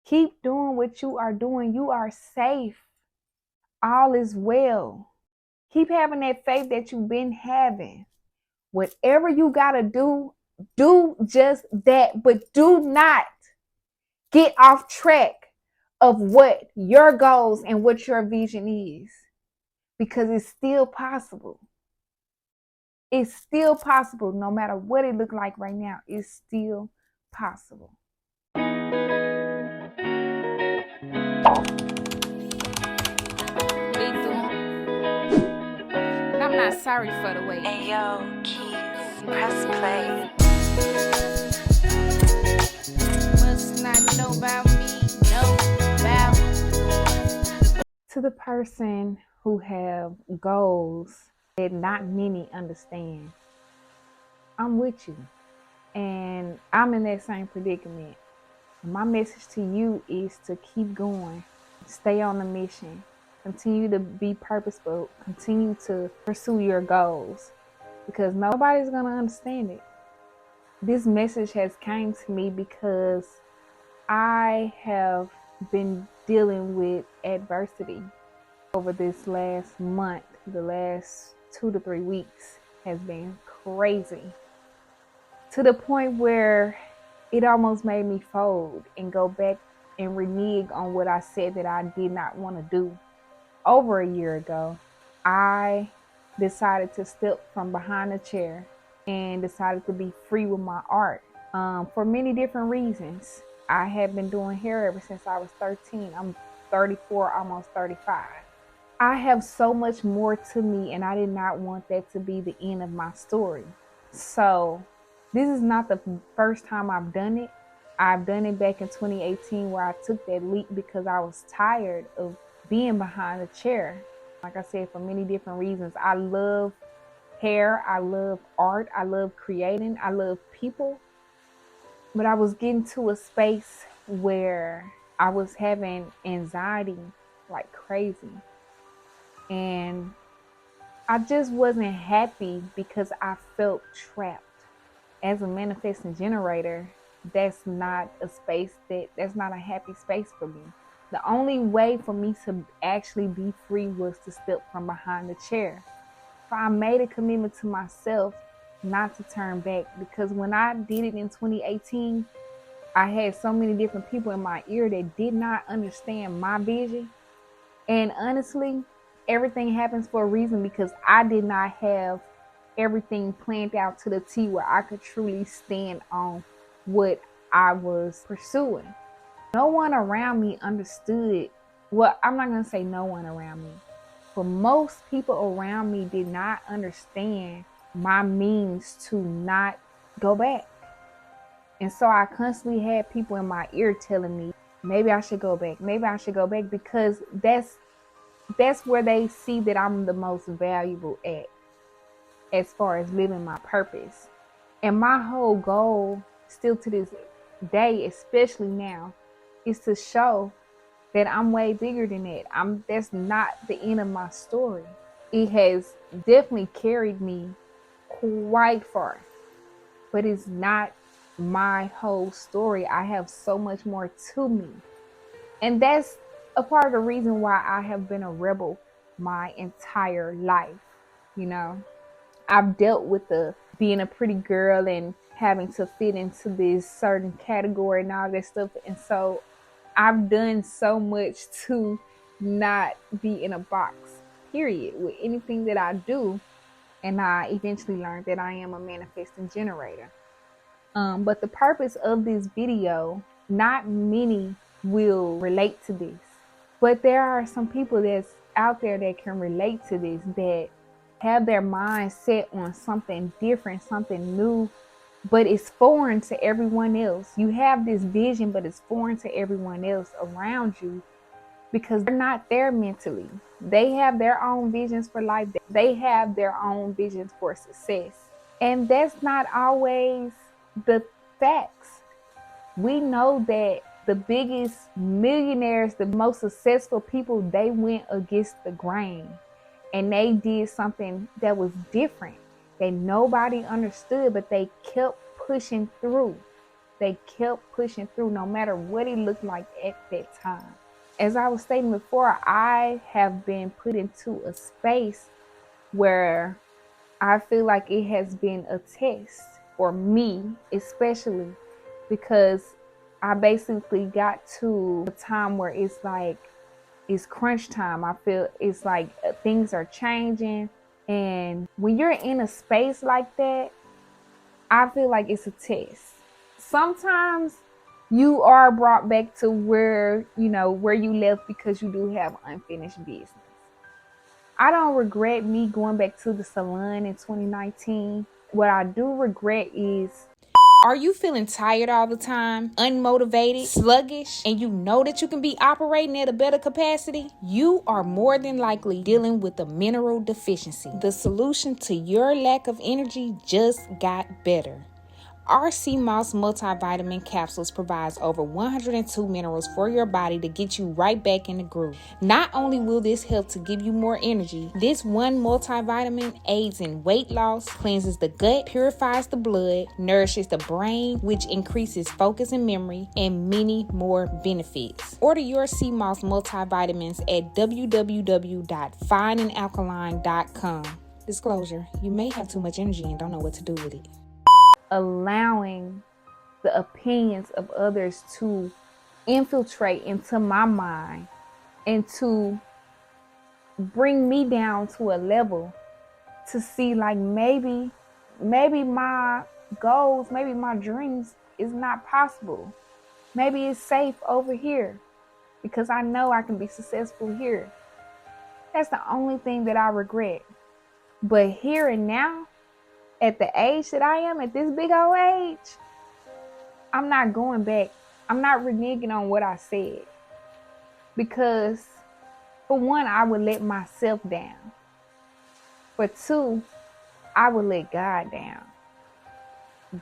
Keep doing what you are doing. You are safe. All is well. Keep having that faith that you've been having. Whatever you got to do just that. But do not get off track of what your goals and what your vision is, because it's still possible. It's still possible. No matter what it looks like right now, it's still possible. And I'm not sorry for the wait. Hey yo, Keys, press play. Must not know about me, know about. To the person who have goals that not many understand, I'm with you. And I'm in that same predicament. My message to you is to keep going, stay on the mission, continue to be purposeful, continue to pursue your goals, because nobody's going to understand it. This message has came to me because I have been dealing with adversity over this last month. The last 2 to 3 weeks has been crazy, to the point where it almost made me fold and go back and renege on what I said that I did not want to do. Over a year ago, I decided to step from behind a chair and decided to be free with my art, for many different reasons. I have been doing hair ever since I was 13. I'm 34, almost 35. I have so much more to me, and I did not want that to be the end of my story. So this is not the first time I've done it. I've done it back in 2018, where I took that leap because I was tired of being behind a chair. Like I said, for many different reasons. I love hair, I love art, I love creating, I love people. But I was getting to a space where I was having anxiety like crazy. And I just wasn't happy because I felt trapped. As a manifesting generator, that's not a happy space for me. The only way for me to actually be free was to step from behind the chair. So I made a commitment to myself not to turn back, because when I did it in 2018, I had so many different people in my ear that did not understand my vision. And honestly, everything happens for a reason, because I did not have everything planned out to the T where I could truly stand on what I was pursuing. No one around me understood. Well, I'm not going to say no one around me, but most people around me did not understand my means to not go back. And so I constantly had people in my ear telling me, maybe I should go back. Maybe I should go back, because that's where they see that I'm the most valuable at, as far as living my purpose. And my whole goal, still to this day, especially now, is to show that I'm way bigger than that. That's not the end of my story. It has definitely carried me quite far, but it's not my whole story. I have so much more to me. And that's a part of the reason why I have been a rebel my entire life. You know, I've dealt with being a pretty girl and having to fit into this certain category and all that stuff. And so I've done so much to not be in a box, period, with anything that I do. And I eventually learned that I am a manifesting generator. But the purpose of this video, not many will relate to this, but there are some people that's out there that can relate to this, that have their mind set on something different, something new, but it's foreign to everyone else. You have this vision, but it's foreign to everyone else around you, because they're not there mentally. They have their own visions for life. They have their own visions for success. And that's not always the facts. We know that the biggest millionaires, the most successful people, they went against the grain and they did something that was different that nobody understood, but they kept pushing through. they kept pushing through no matter what it looked like at that time. As I was stating before, I have been put into a space where I feel like it has been a test for me, especially because I basically got to a time where it's like it's crunch time. I feel it's like things are changing. And when you're in a space like that, I feel like it's a test. Sometimes you are brought back to where you left because you do have unfinished business. I don't regret me going back to the salon in 2019. What I do regret is, are you feeling tired all the time, unmotivated, sluggish, and you know that you can be operating at a better capacity? You are more than likely dealing with a mineral deficiency. The solution to your lack of energy just got better. Our Sea Moss multivitamin capsules provides over 102 minerals for your body to get you right back in the groove. Not only will this help to give you more energy, this one multivitamin aids in weight loss, cleanses the gut, purifies the blood, nourishes the brain, which increases focus and memory, and many more benefits. Order your Sea Moss multivitamins at www.fineandalkaline.com. Disclosure: you may have too much energy and don't know what to do with it. Allowing the opinions of others to infiltrate into my mind and to bring me down to a level to see like maybe my goals, maybe my dreams is not possible. Maybe it's safe over here because I know I can be successful here. That's the only thing that I regret. But here and now, at the age that I am, at this big old age, I'm not going back. I'm not reneging on what I said. Because, for one, I would let myself down. For two, I would let God down.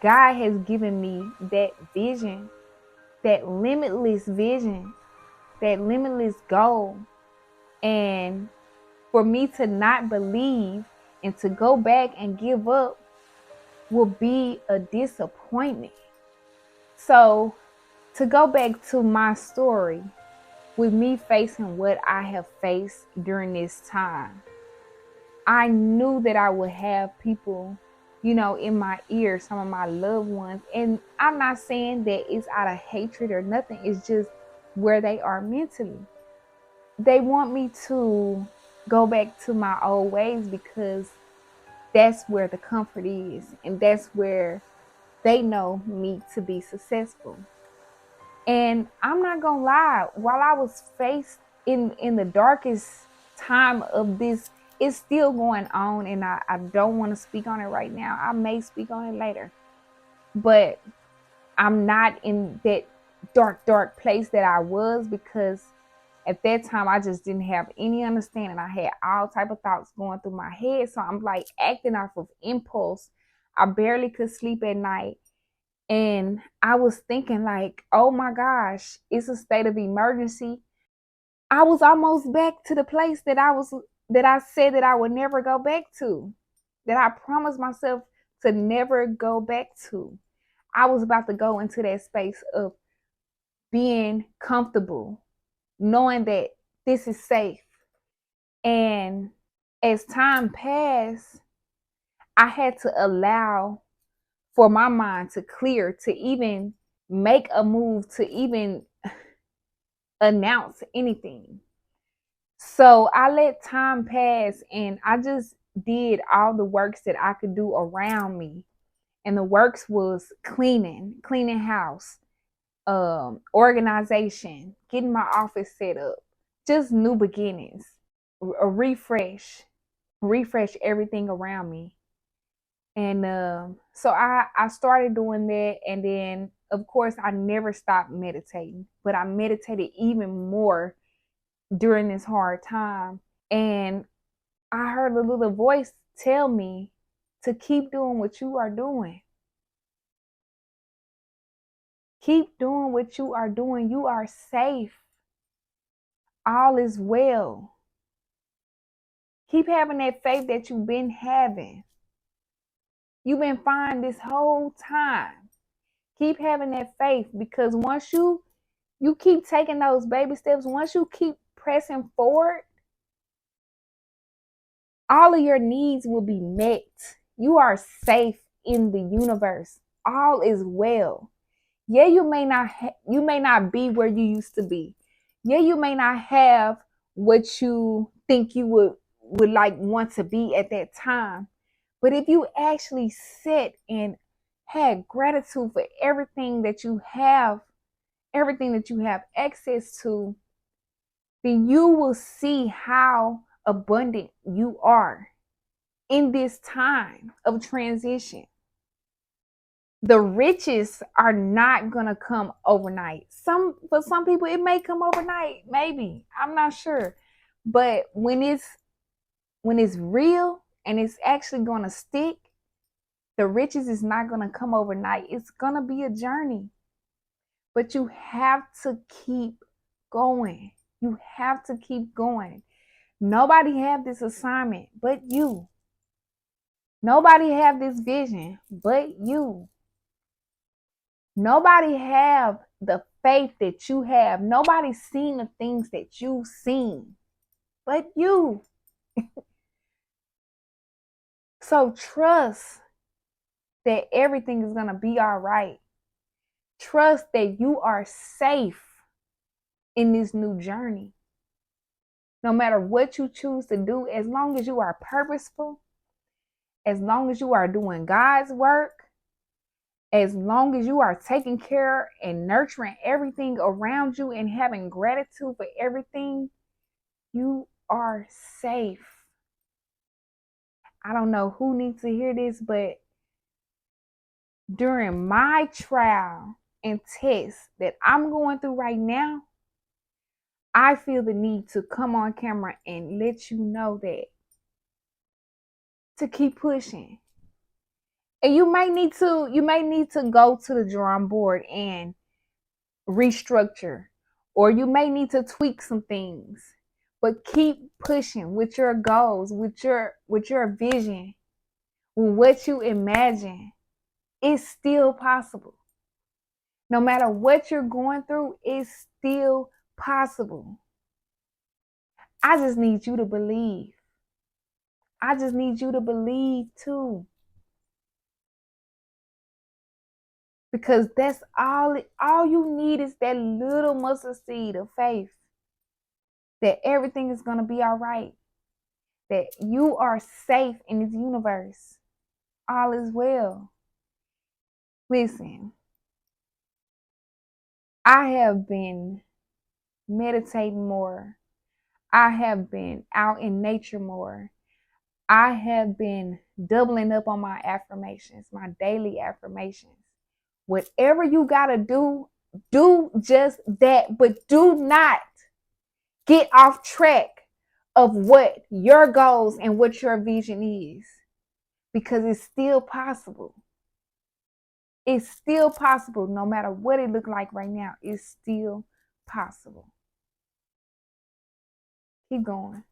God has given me that vision, that limitless vision, that limitless goal. And for me to not believe and to go back and give up will be a disappointment. So, to go back to my story, with me facing what I have faced during this time, I knew that I would have people, in my ear, some of my loved ones. And I'm not saying that it's out of hatred or nothing. It's just where they are mentally. They want me to go back to my old ways because that's where the comfort is. And that's where they know me to be successful. And I'm not gonna lie, while I was faced in the darkest time of this, it's still going on, and I don't want to speak on it right now. I may speak on it later. But I'm not in that dark place that I was, because at that time I just didn't have any understanding. I had all type of thoughts going through my head. So I'm like acting off of impulse. I barely could sleep at night. And I was thinking like, oh my gosh, it's a state of emergency. I was almost back to the place that I said that I would never go back to, that I promised myself to never go back to. I was about to go into that space of being comfortable, knowing that this is safe. And as time passed, I had to allow for my mind to clear, to even make a move, to even announce anything. So I let time pass and I just did all the works that I could do around me. And the works was cleaning house, organization, getting my office set up, just new beginnings, a refresh everything around me. And so I started doing that. And then, of course, I never stopped meditating, but I meditated even more during this hard time. And I heard a little voice tell me to keep doing what you are doing. Keep doing what you are doing. You are safe. All is well. Keep having that faith that you've been having. You've been fine this whole time. Keep having that faith, because once you keep taking those baby steps, once you keep pressing forward, all of your needs will be met. You are safe in the universe. All is well. Yeah, you may not be where you used to be. Yeah, you may not have what you think you would like want to be at that time. But if you actually sit and had gratitude for everything that you have access to, then you will see how abundant you are in this time of transition. The riches are not going to come overnight. For some people it may come overnight, maybe. I'm not sure. But when it's real and it's actually going to stick, the riches is not going to come overnight. It's going to be a journey. But you have to keep going. You have to keep going. Nobody have this assignment but you. Nobody have this vision but you. Nobody have the faith that you have. Nobody's seen the things that you've seen but you. So trust that everything is going to be all right. Trust that you are safe in this new journey. No matter what you choose to do, as long as you are purposeful, as long as you are doing God's work, as long as you are taking care and nurturing everything around you and having gratitude for everything, you are safe. I don't know who needs to hear this, but during my trial and test that I'm going through right now, I feel the need to come on camera and let you know that to keep pushing. And you may need to go to the drawing board and restructure, or you may need to tweak some things, but keep pushing with your goals, with your vision, with what you imagine. It's still possible. No matter what you're going through, it's still possible. I just need you to believe. I just need you to believe too. Because that's all you need is that little mustard seed of faith that everything is going to be all right, that you are safe in this universe. All is well. Listen, I have been meditating more. I have been out in nature more. I have been doubling up on my affirmations, my daily affirmations. Whatever you got to do just that, but do not get off track of what your goals and what your vision is, because it's still possible. It's still possible. No matter what it looks like right now, it's still possible. Keep going.